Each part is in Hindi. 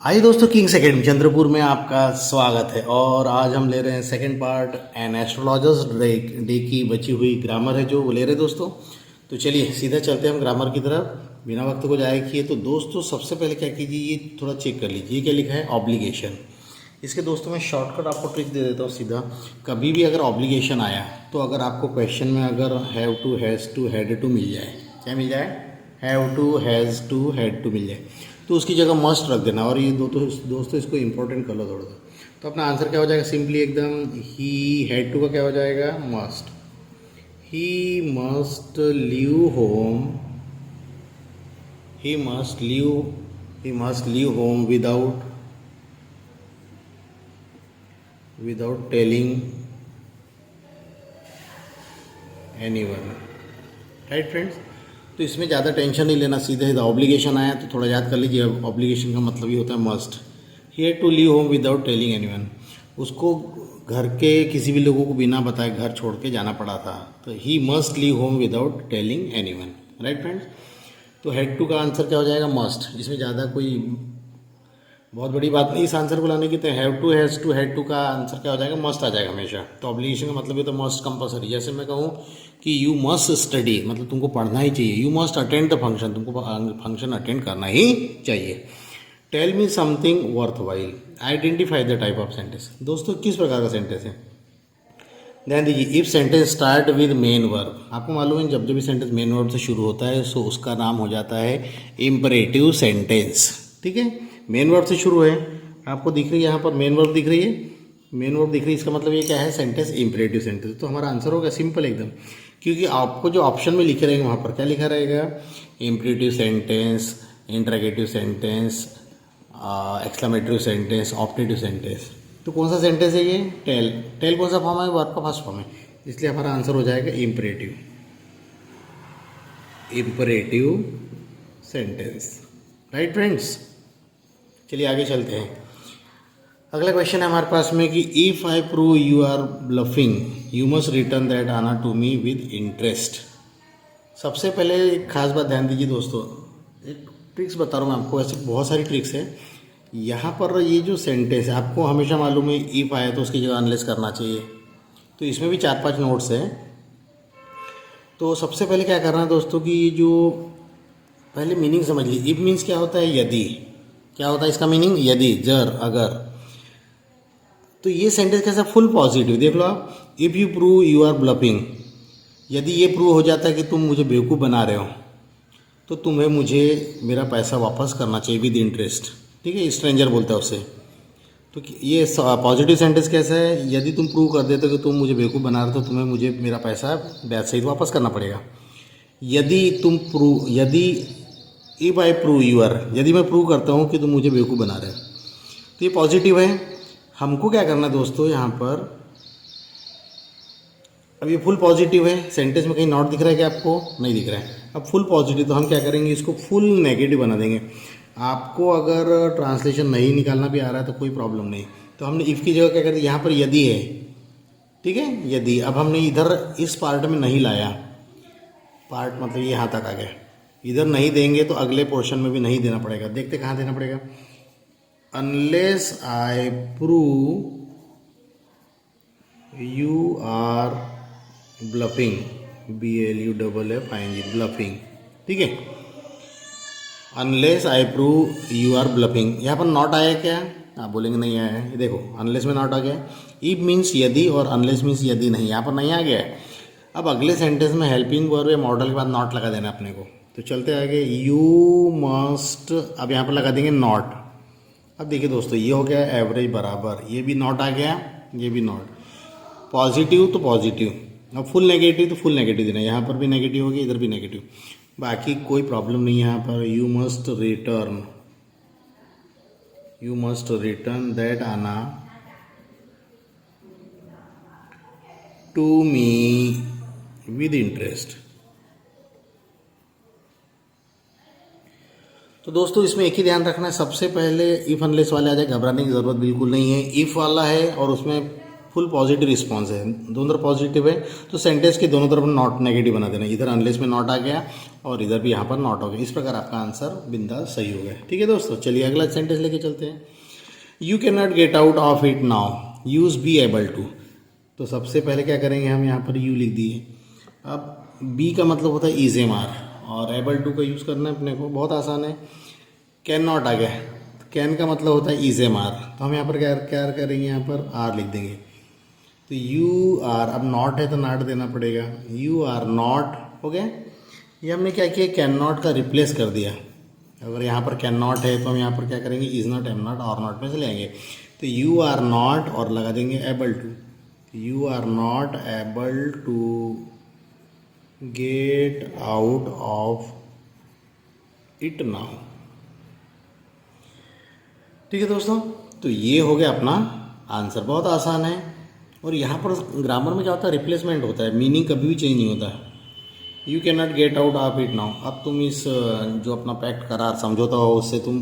आइए दोस्तों, किंग्स एकेडमी चंद्रपुर में आपका स्वागत है। और आज हम ले रहे हैं second part an astrologer's day की बची हुई ग्रामर है जो वो ले रहे हैं दोस्तों। तो चलिए सीधा चलते हैं हम ग्रामर की तरफ बिना वक्त को जाया किए। तो दोस्तों सबसे पहले क्या कीजिए, ये थोड़ा चेक कर लीजिए, ये क्या लिखा है, ऑब्लिगेशन। इसके दोस्तों मैं शॉर्टकट आपको ट्रिक दे देता हूँ सीधा। कभी भी अगर ऑब्लिगेशन आया तो अगर आपको क्वेश्चन में अगर have to, has to, had to मिल जाए, क्या मिल जाए, have to, has to, had to मिल जाए, तो उसकी जगह मस्ट रख देना। और ये दोस्तों इसको इंपॉर्टेंट कर लो थोड़ा सा। तो अपना आंसर क्या हो जाएगा, सिंपली एकदम, ही हैड टू का क्या हो जाएगा, must. He must leave home, he must leave, he must leave home without telling anyone. Right friends. तो इसमें ज़्यादा टेंशन नहीं लेना, सीधे सीधा ऑब्लिगेशन आया तो थोड़ा याद कर लीजिए। ऑब्लिगेशन का मतलब ही होता है must. He had to leave home without telling anyone, उसको घर के किसी भी लोगों को बिना बताए घर छोड़ के जाना पड़ा था। तो he must leave home without telling anyone. Right friends. तो हैड टू का आंसर क्या हो जाएगा, मस्ट। इसमें ज़्यादा कोई बहुत बड़ी बात नहीं इस आंसर को लाने की। तो have to, has to, had to का आंसर क्या हो जाएगा, मस्ट आ जाएगा हमेशा। तो ऑब्लिगेशन का मतलब ये तो मस्ट कंपलसरी। जैसे मैं कहूँ कि यू मस्ट स्टडी, मतलब तुमको पढ़ना ही चाहिए। You must attend the function, तुमको फंक्शन अटेंड करना ही चाहिए। Tell me something worthwhile, identify the type of sentence. दोस्तों किस प्रकार का सेंटेंस है, ध्यान दीजिए। If sentence start with main verb, आपको मालूम है जब जब भी सेंटेंस मेन वर्ब से शुरू होता है सो उसका नाम हो जाता है इम्परेटिव सेंटेंस। ठीक है, मेन वर्ब से शुरू है, आपको दिख रही है यहाँ पर मेन वर्ब दिख रही है, मेन वर्ब दिख रही है, इसका मतलब ये क्या है, सेंटेंस इम्परेटिव सेंटेंस। तो हमारा आंसर होगा सिंपल एकदम, क्योंकि आपको जो ऑप्शन में लिखे रहेंगे वहाँ पर क्या लिखा रहेगा, imperative sentence, interrogative sentence, exclamatory sentence, optative sentence. तो कौन सा सेंटेंस है ये, टेल। टेल कौन सा फॉर्म है, वर्ब का फर्स्ट फॉर्म है, इसलिए हमारा आंसर हो जाएगा imperative, imperative sentence. Right friends. चलिए आगे चलते हैं। अगला क्वेश्चन है हमारे पास में कि if I prove you are bluffing you must return that anna to me with interest. सबसे पहले एक खास बात ध्यान दीजिए दोस्तों, एक ट्रिक्स बता रहा हूँ मैं आपको, ऐसी बहुत सारी ट्रिक्स है। यहाँ पर ये जो सेंटेंस है आपको हमेशा मालूम है, इफ़ आया तो उसकी जगह अनलेस करना चाहिए। तो इसमें भी 4-5 नोट्स हैं। तो सबसे पहले क्या करना है दोस्तों कि ये जो पहले मीनिंग समझ लीजिए। इफ मीन्स क्या होता है, यदि। क्या होता है इसका मीनिंग, यदि, जर, अगर। तो ये सेंटेंस कैसा, फुल पॉजिटिव। देख लो आप, if you prove you are bluffing, यदि ये प्रूव हो जाता है कि तुम मुझे बेवकूफ़ बना रहे हो तो तुम्हें मुझे मेरा पैसा वापस करना चाहिए विद इंटरेस्ट। ठीक है, स्ट्रेंजर बोलता है उससे। तो ये पॉजिटिव सेंटेंस कैसा है, यदि तुम प्रूव कर देते हो कि तुम मुझे बेवकूफ़ बना रहे हो तो तुम्हें मुझे मेरा पैसा ब्याज सहित वापस करना पड़ेगा। यदि तुम प्रूव, यदि if I prove you are, यदि मैं प्रूव करता हूँ कि तुम मुझे बेवकूफ़ बना रहे हो, तो ये पॉजिटिव है। हमको क्या करना है दोस्तों यहाँ पर, अब ये फुल पॉजिटिव है, सेंटेंस में कहीं नॉट दिख रहा है क्या आपको, नहीं दिख रहा है। अब फुल पॉजिटिव, तो हम क्या करेंगे, इसको फुल नेगेटिव बना देंगे। आपको अगर ट्रांसलेशन नहीं निकालना भी आ रहा है तो कोई प्रॉब्लम नहीं। तो हमने इफ़ की जगह क्या कर दिया, यहाँ पर यदि है, ठीक है, यदि। अब हमने इधर इस पार्ट में नहीं लाया, पार्ट मतलब ये यहाँ तक आ गया, इधर नहीं देंगे तो अगले पोर्शन में भी नहीं देना पड़ेगा। देखते कहाँ देना पड़ेगा, unless I prove you are bluffing, BLUFFING, bluffing. ठीक है, unless I prove you are bluffing. यहाँ पर नॉट आया क्या, आप बोलेंगे नहीं आया है, ये देखो अनलेस में नॉट आ गया। इफ मीन्स यदि और अनलेस मीन्स यदि नहीं, यहाँ पर नहीं आ गया है। अब अगले सेंटेंस में हेल्पिंग वर्ब या मॉडल के बाद नॉट लगा देना अपने को। तो चलते आगे, यू मस्ट, अब यहाँ पर लगा देंगे नॉट। अब देखिए दोस्तों, ये हो गया एवरेज बराबर, ये भी नॉट आ गया, ये भी नॉट। पॉजिटिव तो पॉजिटिव, अब फुल नेगेटिव तो फुल नेगेटिव देना, यहाँ पर भी नेगेटिव होगी, इधर भी नेगेटिव, बाकी कोई प्रॉब्लम नहीं है यहाँ पर। You must return, you must return that anna to me with interest. तो दोस्तों इसमें एक ही ध्यान रखना है, सबसे पहले इफ़ अनलेस वाले आ जाए, घबराने की ज़रूरत बिल्कुल नहीं है। इफ़ वाला है और उसमें फुल पॉजिटिव रिस्पॉन्स है, दोनों तरफ पॉजिटिव है, तो सेंटेंस के दोनों तरफ नॉट नेगेटिव बना देना, इधर अनलेस में नॉट आ गया और इधर भी यहाँ पर नॉट हो गया। इस प्रकार आपका आंसर बिंदास सही हो गया। ठीक है दोस्तों, चलिए अगला सेंटेंस लेके चलते हैं। You can not get out of it now, use be able to. तो सबसे पहले क्या करेंगे, हम यहाँ पर यू लिख दिए। अब बी का मतलब होता है इज एम आर, और एबल टू का यूज़ करना है अपने को, बहुत आसान है। कैन नॉट आ गया, कैन का मतलब होता है इज एम आर, तो हम यहाँ पर क्या क्या करेंगे, यहाँ पर आर लिख देंगे। तो यू आर, अब नॉट है तो नॉट देना पड़ेगा, यू आर नॉट हो गया। ये हमने क्या किया, कैन नॉट का रिप्लेस कर दिया। अगर यहाँ पर कैन नॉट है तो हम यहाँ पर क्या करेंगे, इज़ नॉट, एम नॉट, और नॉट में से ले आएंगे। तो यू आर नॉट और लगा देंगे able to, you are not able to get out of it now. ठीक है दोस्तों, तो ये हो गया अपना आंसर, बहुत आसान है। और यहाँ पर ग्रामर में क्या होता है, रिप्लेसमेंट होता है, मीनिंग कभी भी चेंज नहीं होता है। You can not get out of it now, अब तुम इस जो अपना पैक्ट करार समझौता हो उससे तुम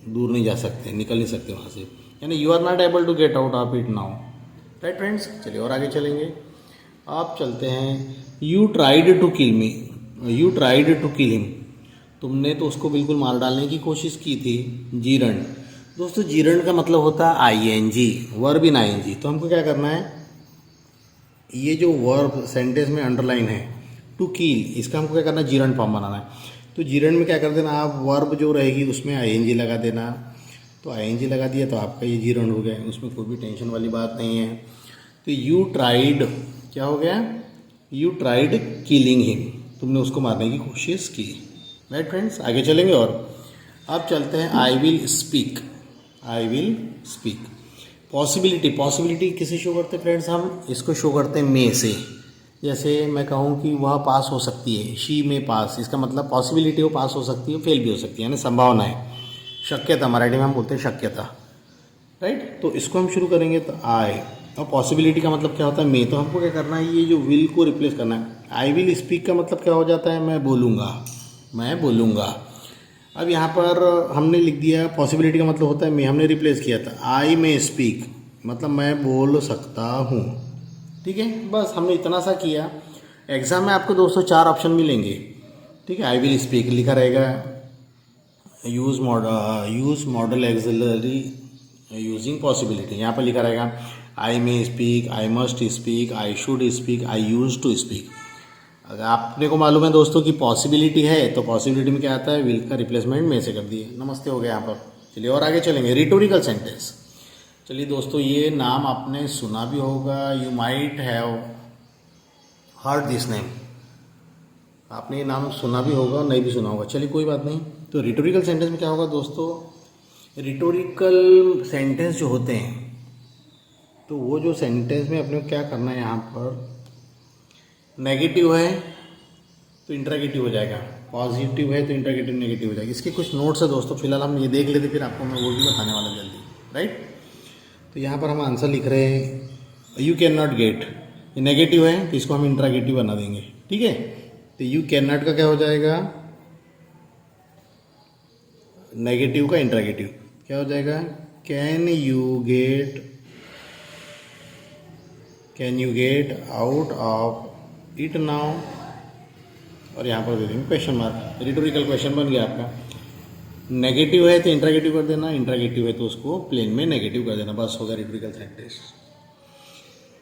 दूर नहीं जा सकते, निकल नहीं सकते वहाँ से, यानी you are not able to get out of it now. Right friends, चलिए और आगे चलेंगे। आप चलते हैं, you tried to kill me, you tried to kill him, तुमने तो उसको बिल्कुल मार डालने की कोशिश की थी। जीरण, दोस्तों जीरण का मतलब होता है I N G, verb in I N G. तो हमको क्या करना है, ये जो वर्ब सेंटेंस में अंडरलाइन है टू कील, इसका हमको क्या करना है, जीरण फॉर्म बनाना है। तो जीरण में क्या कर देना, आप वर्ब जो रहेगी उसमें आई एन जी लगा देना। तो आई एन जी लगा दिया तो आपका ये जीरण हो गया, उसमें कोई भी टेंशन वाली बात नहीं है। तो यू ट्राइड क्या हो गया, यू ट्राइड किलिंग हिम, तुमने उसको मारने की कोशिश की। राइट फ्रेंड्स, आगे चलेंगे और अब चलते हैं I will speak, I will speak. Possibility, possibility किसे शो करते हैं फ्रेंड्स, हम इसको शो करते हैं मे से। जैसे मैं कहूँ कि वह पास हो सकती है, शी में पास, इसका मतलब पॉसिबिलिटी वो पास हो सकती है, फेल भी हो सकती है, यानी संभावना है, शक्यता, मराठी में हम बोलते हैं शक्यता। राइट, तो इसको हम शुरू करेंगे तो आई, और पॉसिबिलिटी का मतलब क्या होता है, मे। तो हमको क्या करना है, ये जो विल को रिप्लेस करना है। आई विल स्पीक का मतलब क्या हो जाता है, मैं बोलूँगा, मैं बोलूँगा। अब यहाँ पर हमने लिख दिया, पॉसिबिलिटी का मतलब होता है मैं, हमने रिप्लेस किया था आई में स्पीक, मतलब मैं बोल सकता हूँ। ठीक है, बस हमने इतना सा किया। एग्ज़ाम में आपको दोस्तों 4 ऑप्शन मिलेंगे। ठीक है, आई विल स्पीक लिखा रहेगा, use modal auxiliary using possibility, यहाँ पर लिखा रहेगा I may speak, I must speak, I should speak, I use to speak. अगर आपने को मालूम है दोस्तों कि पॉसिबिलिटी है, तो पॉसिबिलिटी में क्या आता है, विल का रिप्लेसमेंट में से कर दिए। नमस्ते हो गया यहाँ पर। चलिए और आगे चलेंगे, रिटोरिकल सेंटेंस। चलिए दोस्तों, ये नाम आपने सुना भी होगा, you might have heard this name, आपने ये नाम सुना भी होगा और नहीं भी सुना होगा, चलिए कोई बात नहीं। तो रिटोरिकल सेंटेंस में क्या होगा दोस्तों, रिटोरिकल सेंटेंस जो होते हैं, तो वो जो सेंटेंस में अपने को क्या करना है, यहाँ पर नेगेटिव है तो इंट्रागेटिव हो जाएगा, पॉजिटिव है तो इंट्रागेटिव नेगेटिव हो जाएगा। इसके कुछ नोट्स है दोस्तों, फिलहाल हम ये देख लेते, फिर आपको मैं वो भी बताने वाला जल्दी। राइट, तो यहाँ पर हम आंसर लिख रहे हैं, यू कैन नॉट गेट, ये नेगेटिव है तो इसको हम इंट्रागेटिव बना देंगे। ठीक है, तो यू कैन नॉट का क्या हो जाएगा, नेगेटिव का इंट्रागेटिव क्या हो जाएगा, can you get out of it now, और यहाँ पर दे देंगे क्वेश्चन मार्क, रिटोरिकल क्वेश्चन बन गया आपका। नेगेटिव है तो इंट्रागेटिव कर देना, इंट्रागेटिव है तो उसको प्लेन में नेगेटिव कर देना, बस हो गया रिटोरिकल सेंटेंस।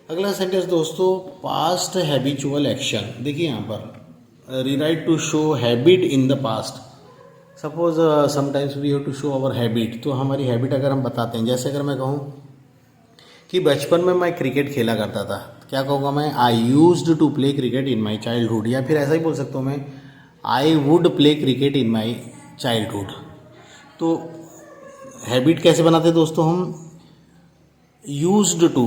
अगला सेंटेंस दोस्तों, पास्ट हैबिचुअल एक्शन। देखिए यहाँ पर rewrite to show habit in the past. Suppose sometimes we have to show our habit, तो हमारी हैबिट अगर हम बताते हैं, जैसे अगर मैं कहूँ कि बचपन में मैं क्रिकेट खेला करता था, क्या कहूँगा मैं, I used to play cricket in my childhood, या फिर ऐसा ही बोल सकता हूँ मैं, I would play cricket in my childhood. तो हैबिट कैसे बनाते हैं दोस्तों हम, यूज्ड टू,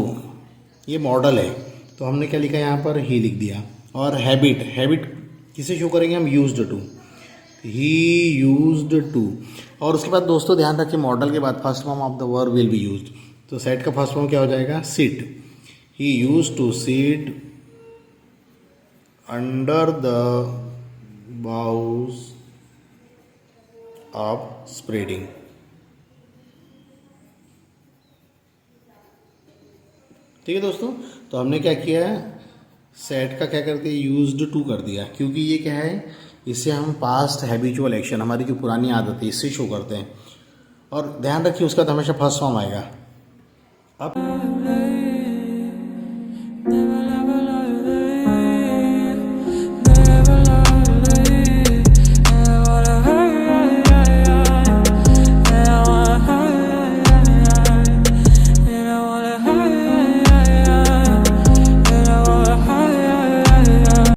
ये मॉडल है, तो हमने क्या लिखा यहाँ पर, ही लिख दिया। और हैबिट किसे शो करेंगे हम, used to, he used to. और उसके बाद दोस्तों ध्यान रखिए, मॉडल के बाद first form of the verb will be used, तो सेट का फर्स्ट फॉर्म क्या हो जाएगा, sit, he used to sit under the boughs of spreading. ठीक है दोस्तों, तो हमने क्या किया है, सेट का क्या कर दिया, यूज्ड टू कर दिया, क्योंकि ये क्या है, इससे हम पास्ट हैबिचुअल एक्शन, हमारी जो पुरानी आदत है, इससे शो करते हैं। और ध्यान रखिए उसका तो हमेशा फर्स्ट फॉर्म आएगा। अब